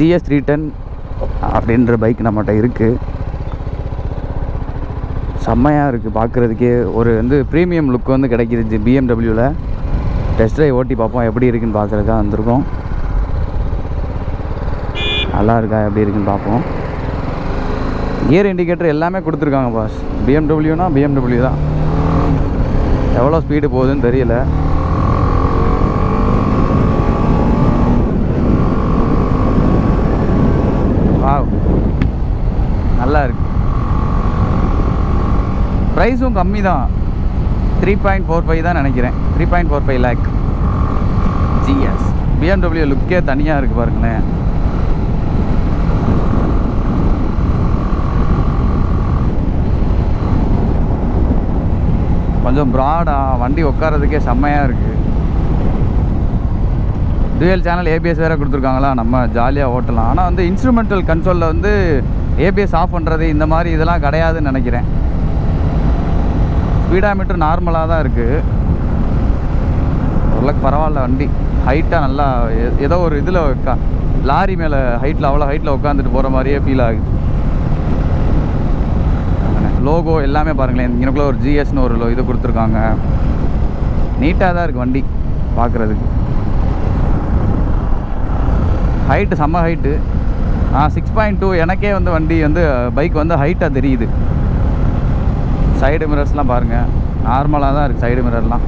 GS 310 அப்படின்ற bike நம்மகிட்ட இருக்குது. செம்மையாக இருக்குது பார்க்குறதுக்கே. ஒரு வந்து ப்ரீமியம் லுக் வந்து கிடைக்கிது BMWவில். டெஸ்ட் ட்ரைவ் ஓட்டி பார்ப்போம் எப்படி இருக்குன்னு பார்க்குறதுக்காக வந்திருக்கோம். நல்லா இருக்கா எப்படி இருக்குன்னு பார்ப்போம். கியர் இண்டிகேட்டர் எல்லாமே கொடுத்துருக்காங்க பாஸ். BMWனா BMW தான். எவ்வளோ ஸ்பீடு போகுதுன்னு தெரியல. வாவ், நல்லா இருக்கு. ப்ரைஸும் கம்மி தான். 3.45 தான் நினைக்கிறேன். 3.45 லேக் GS. BMW லுக்கே தனியாக இருக்குது பாருங்களேன். கொஞ்சம் ப்ராடாக வண்டி உட்காரதுக்கே செம்மையாக இருக்குது. டூயல் சேனல் ABS வேறு கொடுத்துருக்காங்களா, நம்ம ஜாலியாக ஓட்டலாம். ஆனால் வந்து இன்ஸ்ட்ருமெண்டல் கன்சோலில் வந்து ABS ஆஃப் பண்ணுறது இந்த மாதிரி இதெல்லாம் கிடையாதுன்னு நினைக்கிறேன். ஸ்பீடாமீட்டர் நார்மலாக தான் இருக்குது. ஓரளவுக்கு பரவாயில்ல வண்டி. ஹைட்டாக நல்லா ஏதோ ஒரு இதில் லாரி மேலே ஹைட்டில் அவ்வளோ ஹைட்டில் உட்காந்துட்டு போகிற மாதிரியே ஃபீல் ஆகுது. லோகோ எல்லாமே பாருங்களேன். இங்கனக்குள்ளே ஒரு GSன்னு ஒரு இது கொடுத்துருக்காங்க. நீட்டாக தான் இருக்குது வண்டி பார்க்குறதுக்கு. ஹைட்டு செம்ம ஹைட்டு. 6.2 எனக்கே வந்து வண்டி வந்து பைக் வந்து ஹைட்டாக தெரியுது. சைடு மிரர்ஸ்லாம் பாருங்கள், நார்மலாக தான் இருக்குது சைடு மிரர்லாம்.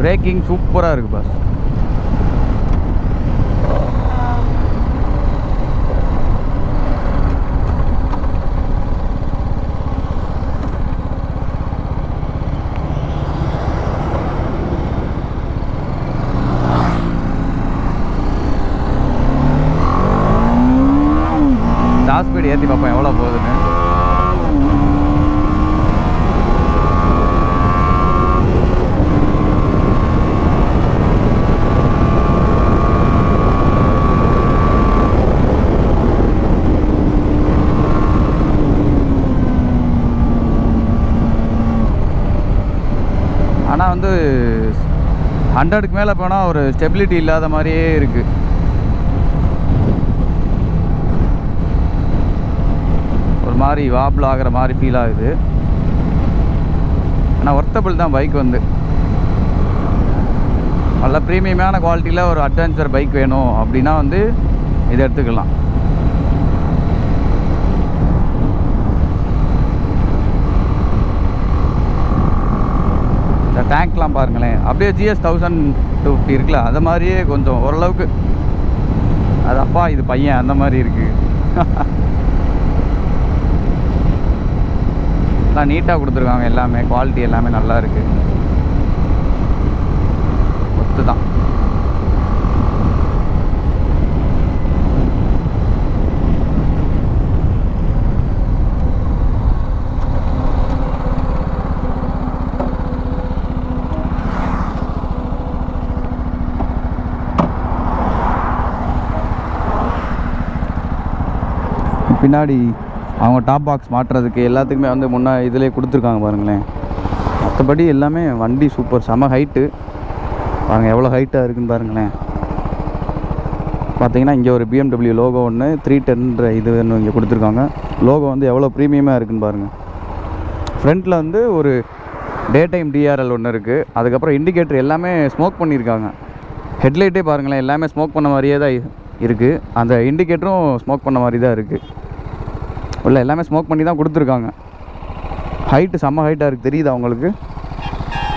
பிரேக்கிங் சூப்பராக இருக்குது பாஸ். டாப் ஸ்பீடு ஏற்றி பார்ப்போம் எவ்வளோ போகுதுன்னு. ஆனால் வந்து 100க்கு மேலே போனால் ஒரு ஸ்டெபிலிட்டி இல்லாத மாதிரியே இருக்குது. ஒரு மாதிரி வாபிள் ஆகிற மாதிரி ஃபீல் ஆகுது. ஆனால் ஒர்த்தபிள் தான் பைக் வந்து. நல்ல ப்ரீமியமான குவாலிட்டியில் ஒரு அட்வென்ச்சர் பைக் வேணும் அப்படின்னா வந்து இதை எடுத்துக்கலாம். இந்த டேங்க்லாம் பாருங்களேன், அப்படியே GS 1250 இருக்குல்ல, அது மாதிரியே கொஞ்சம் ஓரளவுக்கு அது அப்பா இது பையன் அந்த மாதிரி இருக்குது. எல்லாம் நீட்டாக கொடுத்துருக்காங்க. எல்லாமே குவாலிட்டி எல்லாமே நல்லா இருக்குது. ஒத்து தான். பின்னாடி அவங்க டாப் பாக்ஸ் மாட்டுறதுக்கு எல்லாத்துக்குமே வந்து முன்னே இதிலே கொடுத்துருக்காங்க பாருங்களேன். மற்றபடி எல்லாமே வண்டி சூப்பர். செம ஹைட்டு பாருங்கள், எவ்வளோ ஹைட்டாக இருக்குதுன்னு பாருங்களேன். பார்த்தீங்கன்னா இங்கே ஒரு BMW லோகோ ஒன்று 310ன்ற இதுன்னு இங்கே கொடுத்துருக்காங்க. லோகோ வந்து எவ்வளோ ப்ரீமியமாக இருக்குதுன்னு பாருங்கள். ஃப்ரண்ட்டில் வந்து ஒரு டே டைம் DRL ஒன்று இருக்குது. அதுக்கப்புறம் இண்டிகேட்டர் எல்லாமே ஸ்மோக் பண்ணியிருக்காங்க. ஹெட்லைட்டே பாருங்களேன், எல்லாமே ஸ்மோக் பண்ண மாதிரியே தான் இருக்குது. அந்த இண்டிகேட்டரும் ஸ்மோக் பண்ண மாதிரி தான் இருக்குது. உள்ள எல்லாமே ஸ்மோக் பண்ணி தான் கொடுத்துருக்காங்க. ஹைட்டு செம்ம ஹைட்டாக இருக்குது. தெரியுதா உங்களுக்கு?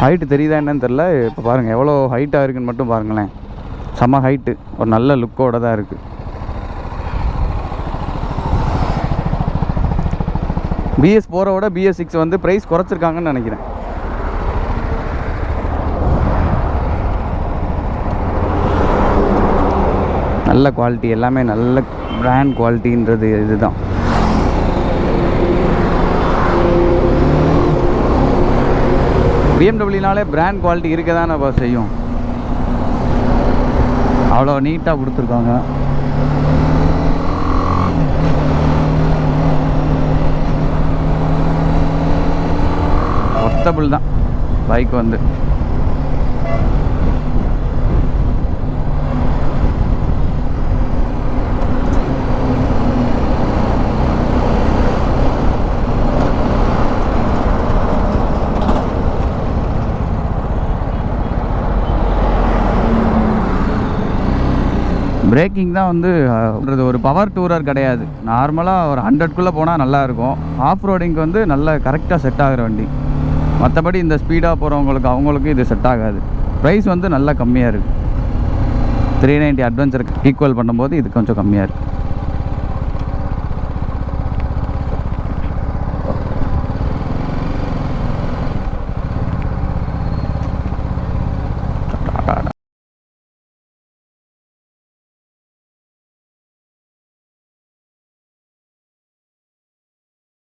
ஹைட்டு தெரியுதா என்னன்னு தெரில. இப்போ பாருங்கள் எவ்வளோ ஹைட்டாக இருக்குதுன்னு மட்டும் பாருங்களேன். செம்ம ஹைட்டு, ஒரு நல்ல லுக்கோடு தான் இருக்குது. BS 4 BS 6 வந்து ப்ரைஸ் குறைச்சிருக்காங்கன்னு நினைக்கிறேன். நல்ல குவாலிட்டி, எல்லாமே நல்ல பிராண்ட் குவாலிட்டின்றது இதுதான். BMWனாலே பிராண்ட் குவாலிட்டி இருக்க தானே செய்யும். அவ்வளோ நீட்டாக கொடுத்துருக்காங்க. ஒர்த்தபிள் தான் பைக் வந்து. பிரேக்கிங் தான் வந்து ஒரு பவர் டூரர் கிடையாது. நார்மலாக ஒரு 100க்குள்ளே போனால் நல்லாயிருக்கும். ஆஃப் ரோடிங்க்கு வந்து நல்லா கரெக்டாக செட் ஆகிற வண்டி. மற்றபடி இந்த ஸ்பீடாக போகிறவங்களுக்கு அவங்களுக்கு இது செட் ஆகாது. ப்ரைஸ் வந்து நல்லா கம்மியாக இருக்குது. 390 அட்வென்ச்சருக்கு ஈக்குவல் பண்ணும்போது இது கொஞ்சம் கம்மியாக இருக்குது.